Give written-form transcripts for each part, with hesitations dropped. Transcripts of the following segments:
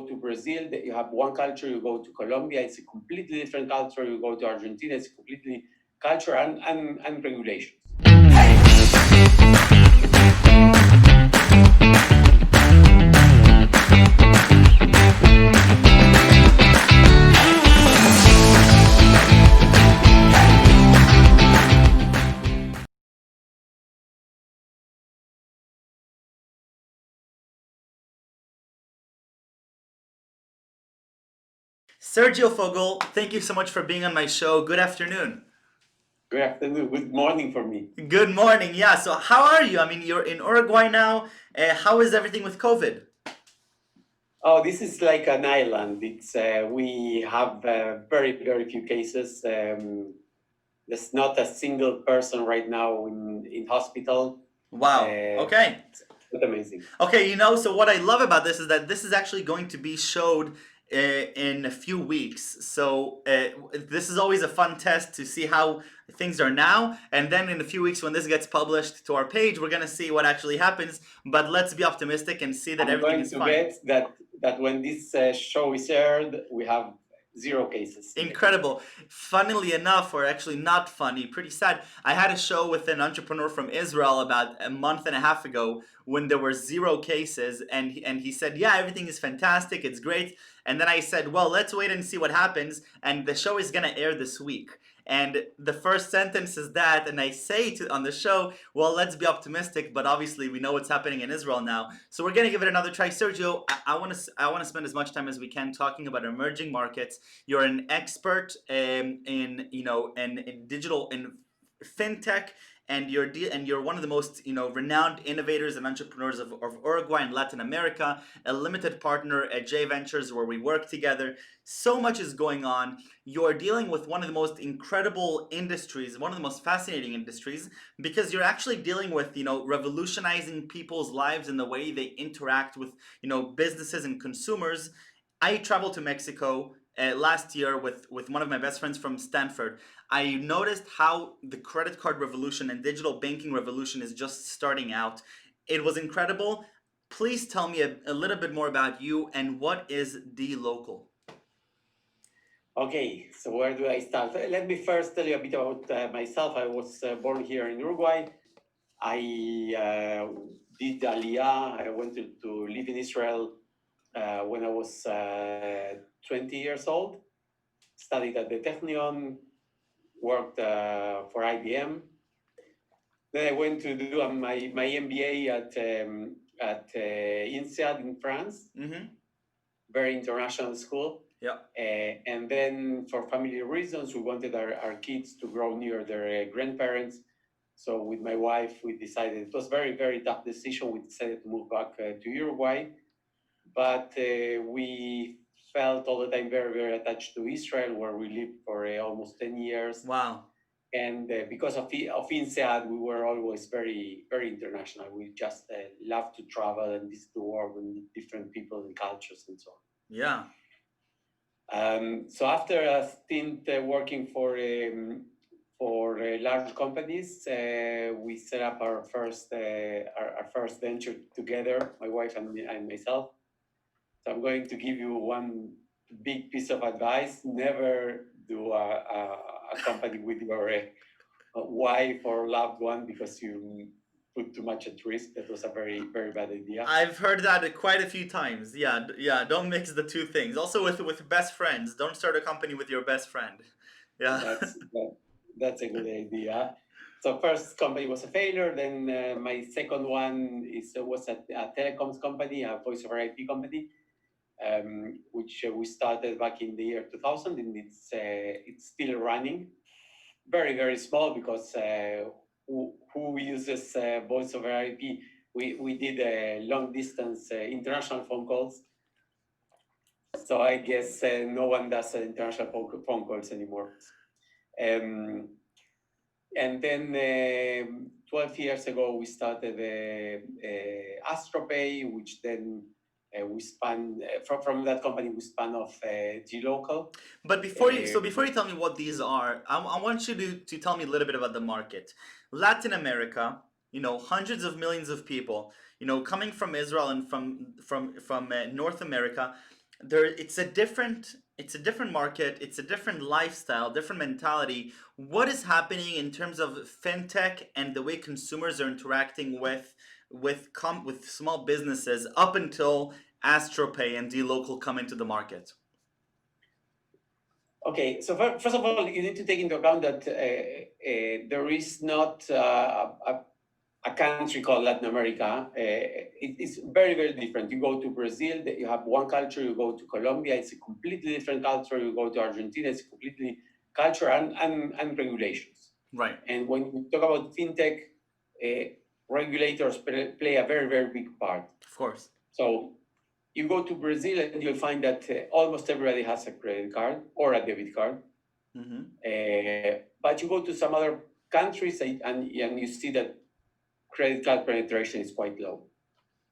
go to Brazil, you have one culture. You go to Colombia, it's a completely different culture. You go to Argentina, it's completely culture and regulations. Sergio Fogel, thank you so much for being on my show. Good afternoon. Good afternoon, good morning for me. Good morning. Yeah, so how are you? I mean, you're in Uruguay now. How is everything with COVID? Oh, this is like an island. It's we have very few cases. There's not a single person right now in hospital. Wow. Uh, Okay. it's amazing. Okay, so what I love about this is that this is actually going to be showed in a few weeks. So this is always a fun test to see how things are now. And then in a few weeks, when this gets published to our page, we're going to see what actually happens. But let's be optimistic and see that I'm everything going is to fine. bet that when this show is aired, we have 0 cases. Incredible. Funnily enough, or actually not funny, pretty sad. I had a show with an entrepreneur from Israel about a month and a half ago when there were 0 cases, and he said, "Yeah, everything is fantastic, it's great." And then I said, "Well, let's wait and see what happens." And the show is gonna air this week. And the first sentence is that, and I say on the show, "Well, let's be optimistic," but obviously we know what's happening in Israel now, so we're gonna give it another try. Sergio, I want to spend as much time as we can talking about emerging markets. You're an expert in digital in fintech, and you're one of the most renowned innovators and entrepreneurs of Uruguay and Latin America. A limited partner at J Ventures where we work together. So much is going on. You're dealing with one of the most incredible industries, one of the most fascinating industries, because you're actually dealing with revolutionizing people's lives in the way they interact with businesses and consumers. I traveled to Mexico last year with one of my best friends from Stanford. I noticed how the credit card revolution and digital banking revolution is just starting out. It was incredible. Please tell me a little bit more about you and what is dLocal. Okay, so where do I start? Let me first tell you a bit about myself. I was born here in Uruguay. I did Aliyah. I went to live in Israel when I was 20 years old. Studied at the Technion, worked for IBM. Then I went to do my MBA at INSEAD in France. Mm-hmm. Very international school. Yeah. And then for family reasons, we wanted our kids to grow near their grandparents. So with my wife, we decided, it was very tough decision. We decided to move back to Uruguay, but we felt all the time very attached to Israel, where we lived for almost 10 years. Wow. And because of INSEAD, we were always very international. We just love to travel and visit the world and meet different people and cultures and so on. Yeah. So after a stint working for large companies, we set up our first venture together, my wife and myself. So I'm going to give you one big piece of advice: never do a company with your wife or loved one, because you put too much at risk. That was a very bad idea. I've heard that quite a few times. Yeah. Don't mix the two things. Also with best friends, don't start a company with your best friend. Yeah. That's a good idea. So first company was a failure. Then my second one was a telecoms company, a voice over IP company, which we started back in the year 2000, and it's still running. Very small, because who uses voice over IP? We did long distance international phone calls. So I guess no one does international phone calls anymore. And then 12 years ago, we started Astropay, which then we spun from that company. We spun off dLocal. But before you tell me what these are, I want you to tell me a little bit about the market. Latin America, hundreds of millions of people, coming from Israel and from North America. it's a different market, it's a different lifestyle, different mentality. What is happening in terms of fintech and the way consumers are interacting with small businesses up until Astropay and dLocal come into the market? Okay, so first of all, you need to take into account that there is not a country called Latin America. It's very, very different. You go to Brazil, you have one culture. You go to Colombia, it's a completely different culture. You go to Argentina, it's a completely culture and regulations. Right. And when we talk about fintech, regulators play a very, very big part. Of course. So you go to Brazil and you'll find that almost everybody has a credit card or a debit card. But you go to some other countries and you see that credit card penetration is quite low.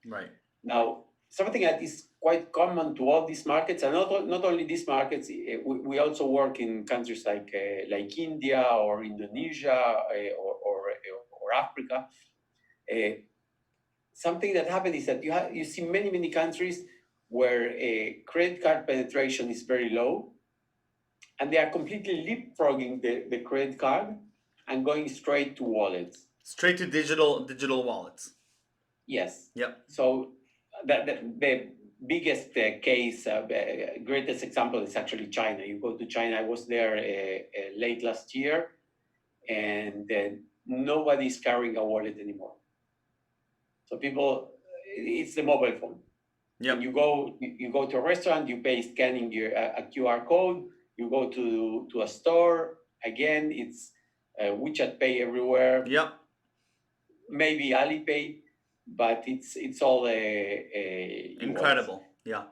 Right. Now, something that is quite common to all these markets, and not only these markets, we also work in countries like India or Indonesia or Africa. Something that happened is that you see many countries where credit card penetration is very low, and they are completely leapfrogging the credit card and going straight to wallets. Straight to digital wallets. Yes. Yep. So the biggest case, greatest example is actually China. You go to China. I was there late last year, and nobody's carrying a wallet anymore. So people, it's the mobile phone. Yep. And you go to a restaurant, you pay scanning a QR code. You go to a store, again, it's WeChat Pay everywhere. Yep. Maybe Alipay, but it's all incredible. Yeah.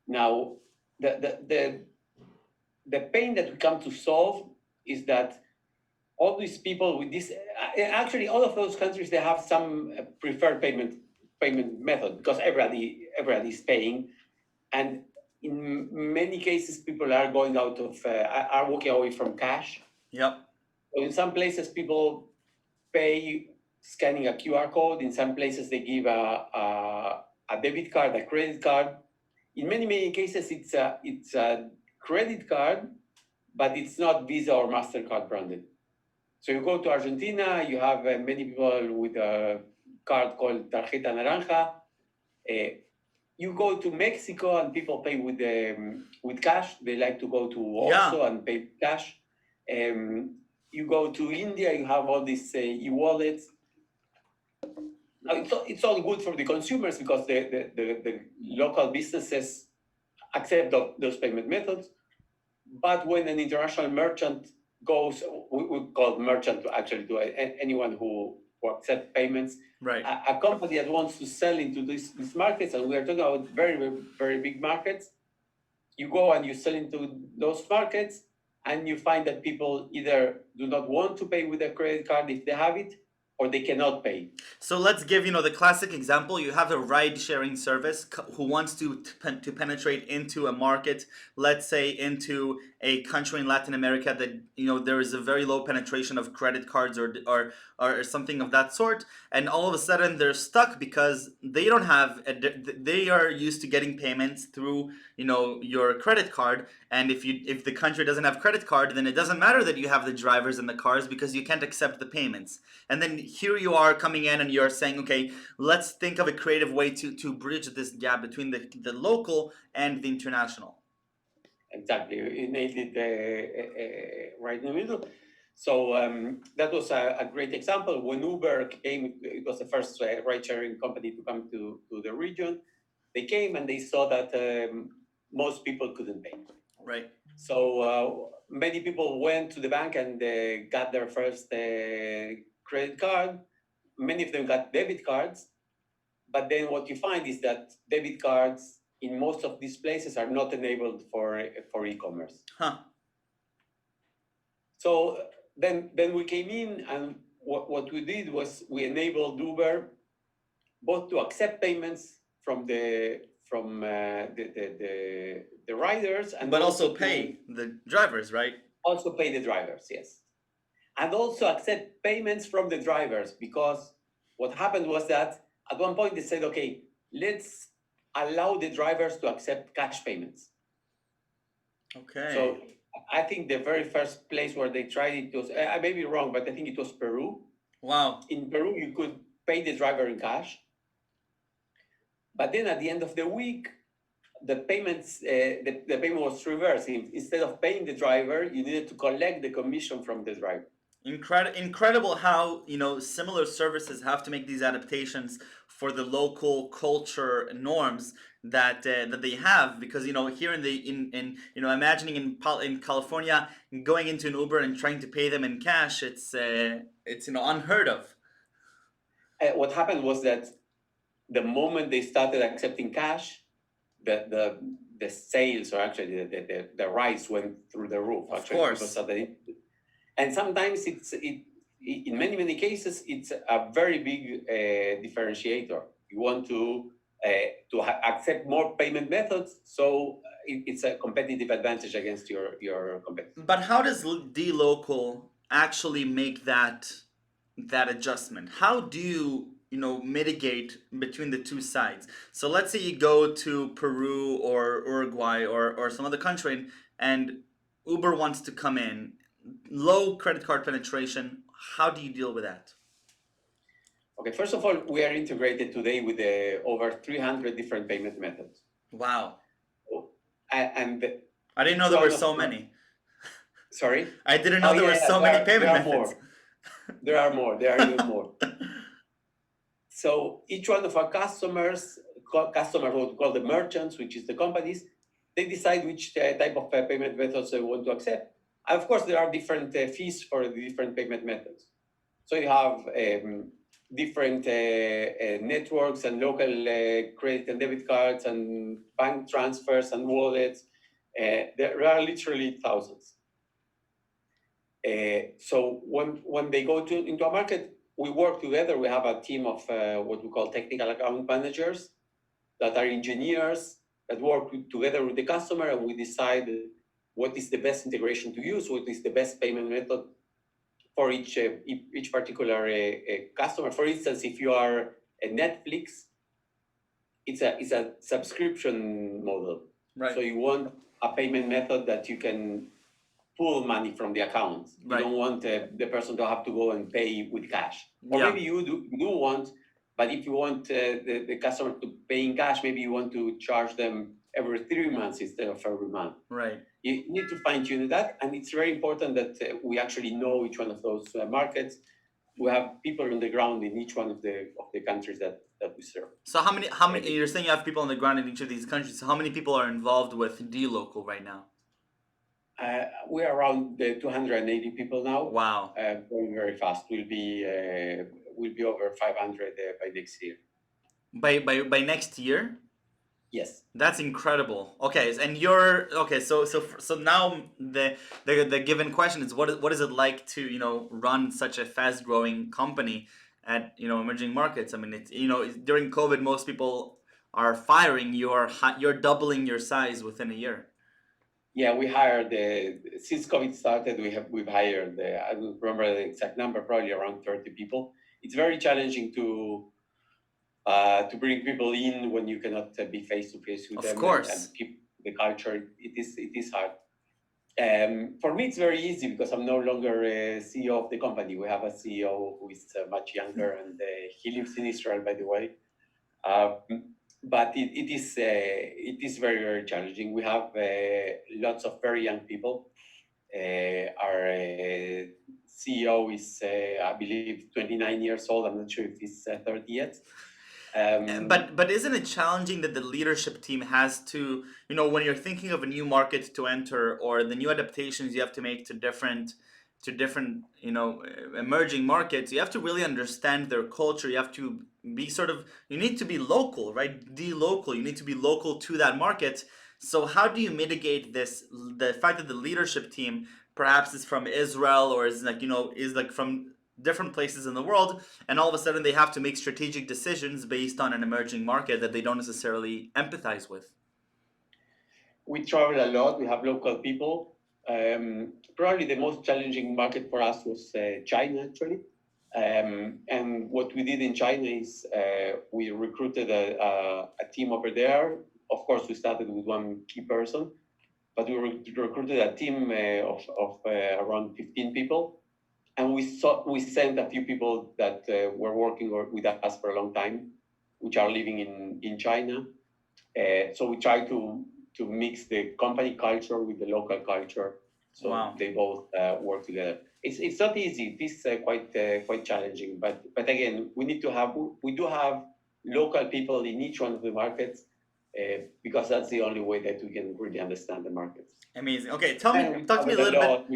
Now, the pain that we come to solve is that all these people with this, actually, all of those countries, they have some preferred payment method because everybody is paying, and in many cases, people are going out of are walking away from cash. Yep. So in some places, people pay scanning a QR code. In some places, they give a debit card, a credit card. In many cases, it's a credit card, but it's not Visa or MasterCard branded. So you go to Argentina, you have many people with a card called Tarjeta Naranja. You go to Mexico and people pay with cash. They like to go to OXXO and pay with cash. You go to India, you have all these e-wallets. Now, it's all good for the consumers because the local businesses accept those payment methods. But when an international merchant goes, we call merchant actually to anyone who accepts payments. Right. A company that wants to sell into these markets, and we are talking about very, very, very big markets, you go and you sell into those markets, and you find that people either do not want to pay with a credit card if they have it, or they cannot pay. So let's give the classic example. You have a ride-sharing service who wants to penetrate into a market, let's say into a country in Latin America that there is a very low penetration of credit cards or something of that sort, and all of a sudden they're stuck because they don't have they are used to getting payments through your credit card, and if the country doesn't have credit card, then it doesn't matter that you have the drivers and the cars because you can't accept the payments. And then here you are coming in and you're saying, okay, let's think of a creative way to bridge this gap between the local and the international. Exactly, you nailed it right in the middle. So that was a great example. When Uber came, it was the first ride-sharing company to come to the region. They came and they saw that most people couldn't pay. Right. So many people went to the bank and got their first credit card. Many of them got debit cards. But then what you find is that debit cards in most of these places are not enabled for e-commerce. Huh. So then we came in, and what we did was we enabled Uber both to accept payments from the riders, and but also pay the drivers, right? Also pay the drivers, yes, and also accept payments from the drivers, because what happened was that at one point they said, okay, let's allow the drivers to accept cash payments. Okay. So I think the very first place where they tried it was, I may be wrong, but I think it was Peru. Wow. In Peru, you could pay the driver in cash, but then at the end of the week, the payment was reversed. Instead of paying the driver, you needed to collect the commission from the driver. Incredible how similar services have to make these adaptations for the local culture norms that they have, because here in imagining in California, going into an Uber and trying to pay them in cash, it's unheard of. What happened was that the moment they started accepting cash, the sales, or actually the rise, went through the roof. Of Actually, course. people started, and sometimes in many cases it's a very big differentiator. You want to accept more payment methods, so it's a competitive advantage against your competitors. But how does dLocal actually make that adjustment? How do you mitigate between the two sides? So let's say you go to Peru or Uruguay or some other country, and Uber wants to come in, low credit card penetration. How do you deal with that? Okay, first of all, we are integrated today with over 300 different payment methods. Wow. And I didn't know there were so many. Sorry? I didn't know there were so many payment methods. More. There are more. There are even more. So each one of our customers would call the merchants, which is the companies, they decide which type of payment methods they want to accept. And of course, there are different fees for the different payment methods. So you have different networks and local credit and debit cards and bank transfers and wallets. There are literally thousands. So when they go into a market, we work together. We have a team of what we call technical account managers that are engineers that work together with the customer, and we decide what is the best integration to use, what is the best payment method for each particular customer. For instance, if you are a Netflix, it's a subscription model. Right. So you want a payment method that you can pull money from the account. You don't want the person to have to go and pay with cash. Or maybe you do want, but if you want the customer to pay in cash, maybe you want to charge them every 3 months instead of every month. Right. You need to fine tune that, and it's very important that we actually know each one of those markets. We have people on the ground in each one of the countries that we serve. So how many? You're saying you have people on the ground in each of these countries. So how many people are involved with dLocal right now? We're around 280 people now. Wow. Going very fast. We'll be over 500 by next year. By next year? Yes. That's incredible. Okay, and you're okay. So now the given question is, what is it like to run such a fast growing company at emerging markets? I mean, it's during COVID, most people are firing. You're doubling your size within a year. Yeah, we hired since COVID started. We've hired I don't remember the exact number, probably around 30 people. It's very challenging to bring people in when you cannot be face to face with them. Of course. And keep the culture. It is hard. For me, it's very easy because I'm no longer a CEO of the company. We have a CEO who is much younger, and he lives in Israel, by the way. But it is very, very challenging. We have lots of very young people. Our CEO is, I believe, 29 years old. I'm not sure if he's 30 yet. But isn't it challenging that the leadership team has to, when you're thinking of a new market to enter, or the new adaptations you have to make to different emerging markets, you have to really understand their culture. You have to be you need to be local, right? dLocal, you need to be local to that market. So how do you mitigate the fact that the leadership team perhaps is from Israel, or is from different places in the world, and all of a sudden they have to make strategic decisions based on an emerging market that they don't necessarily empathize with? We travel a lot. We have local people. Probably the most challenging market for us was China, actually. And what we did in China is we recruited a team over there. Of course, we started with one key person, but we recruited a team of around 15 people. And we sent a few people that were working with us for a long time, which are living in China. So we try to mix the company culture with the local culture, so Wow. they both work together. It's not easy. It is quite challenging. But again, we do have local people in each one of the markets because that's the only way that we can really understand the markets. Amazing. Okay, And we talk to me travel a a little bit. lot.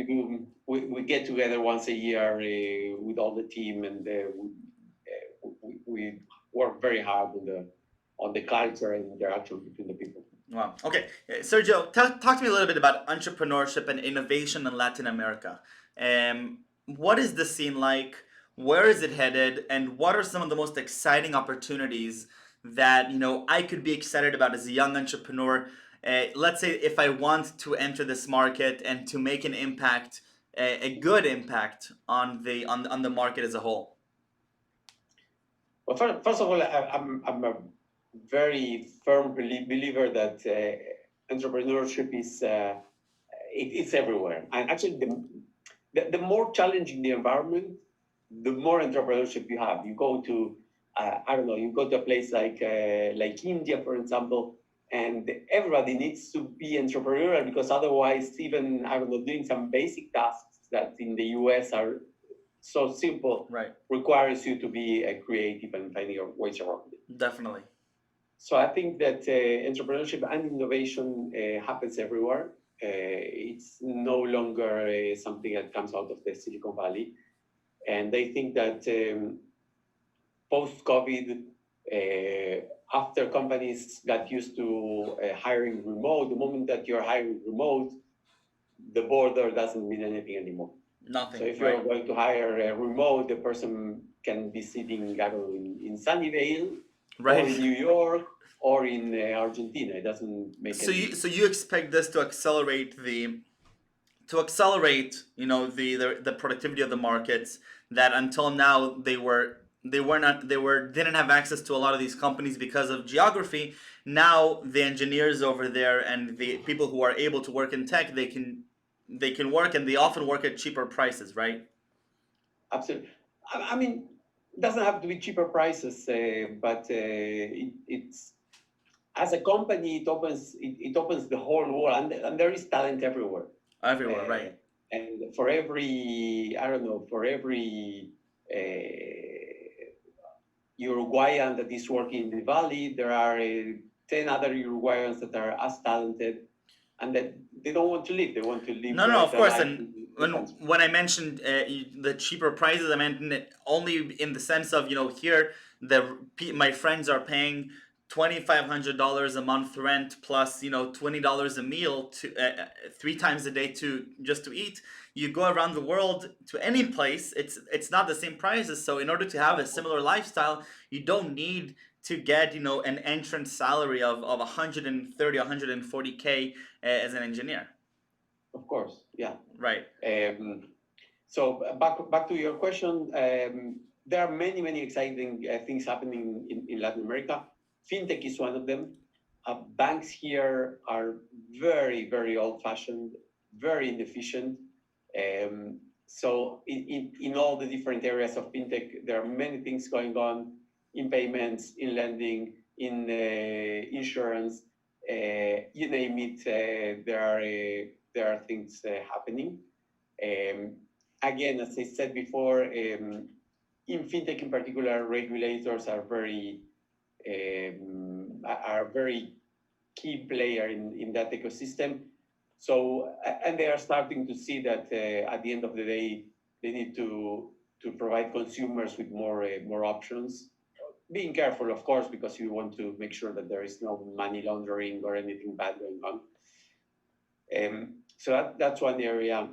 We get together once a year with all the team, and we work very hard on the culture and interaction between the people. Wow. Okay, Sergio, talk to me a little bit about entrepreneurship and innovation in Latin America. What is the scene like? Where is it headed? And what are some of the most exciting opportunities that I could be excited about as a young entrepreneur? Let's say if I want to enter this market and to make an impact, a good impact on the market as a whole. Well, first of all, I'm a very firm believer that entrepreneurship is it's everywhere. And actually, the more challenging the environment, the more entrepreneurship you have. You go to I don't know, you go to a place like India, for example, and everybody needs to be entrepreneurial because otherwise, even I don't know, doing some basic tasks that in the US are so simple, Right. requires you to be creative and finding your ways around it. Definitely. So I think that entrepreneurship and innovation happens everywhere. It's no longer something that comes out of the Silicon Valley. And I think that post-COVID, after companies got used to hiring remote, the moment that you're hiring remote, the border doesn't mean anything anymore. Nothing. So if you're going to hire a remote, the person can be sitting, I don't know, in Sunnyvale, or in New York, or in Argentina. It doesn't make any. So you expect this to accelerate the productivity of the markets that until now didn't have access to a lot of these companies because of geography. Now the engineers over there and the people who are able to work in tech, they can work, and they often work at cheaper prices, right? Absolutely. I mean, it doesn't have to be cheaper prices, but it's as a company, it opens the whole world, and there is talent everywhere. Everywhere, right? And for every, I don't know, for every Uruguayan that is working in the valley, there are 10 other Uruguayans that are as talented, and that they don't want to leave. They want to live. No, of course. And in when I mentioned the cheaper prices, I meant it only in the sense of here my friends are paying $2,500 a month rent plus $20 a meal to 3 times a day to just to eat. You go around the world to any place, it's not the same prices. So in order to have a similar lifestyle, you don't need to get an entrance salary of 130 140K as an engineer. Of course, yeah. Right. So back to your question, there are many exciting things happening in Latin America. Fintech is one of them. Banks here are very old-fashioned, very inefficient. So in all the different areas of fintech, there are many things going on in payments, in lending, in insurance, you name it. There are things happening. Again, as I said before, in fintech in particular, regulators are very key player in that ecosystem. So, and they are starting to see that at the end of the day, they need to provide consumers with more options. Being careful, of course, because you want to make sure that there is no money laundering or anything bad going on. So that's one area.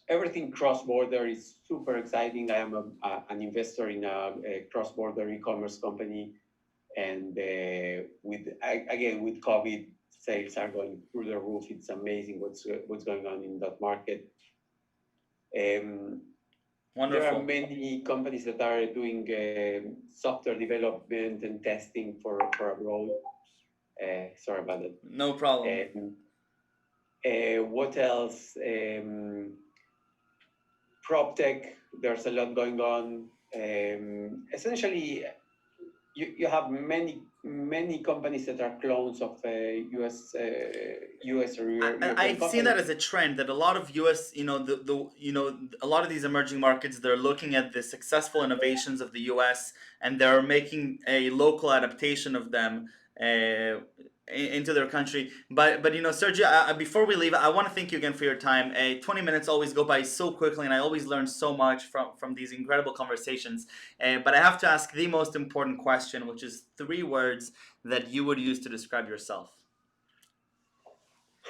Everything cross-border is super exciting. I am an investor in a cross-border e-commerce company, and with COVID, sales are going through the roof. It's amazing what's going on in that market. There are Wonderful. many companies that are doing software development and testing for abroad. Sorry about that. No problem. What else? Prop tech, there's a lot going on. Essentially, you have many companies that are clones of US or European I've seen that companies. as a trend that a lot of US, a lot of these emerging markets, they're looking at the successful innovations of the US and they're making a local adaptation of them into their country. But Sergio, before we leave, I want to thank you again for your time. 20 minutes always go by so quickly, and I always learn so much from these incredible conversations. But I have to ask the most important question, which is 3 words that you would use to describe yourself.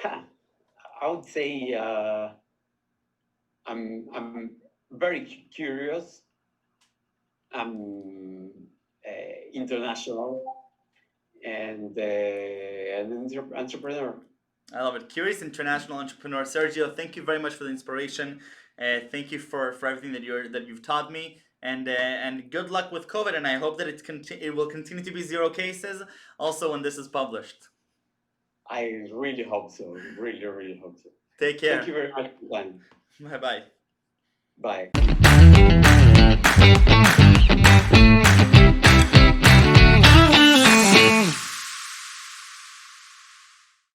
I would say I'm very curious. I'm international and an entrepreneur. I love it. Curious international entrepreneur Sergio. Thank you very much for the inspiration. Thank you for everything that you've taught me. And good luck with COVID. And I hope that it will continue to be 0 cases. Also, when this is published. I really hope so. Really hope so. Take care. Thank you very much for your time. Bye bye. Bye.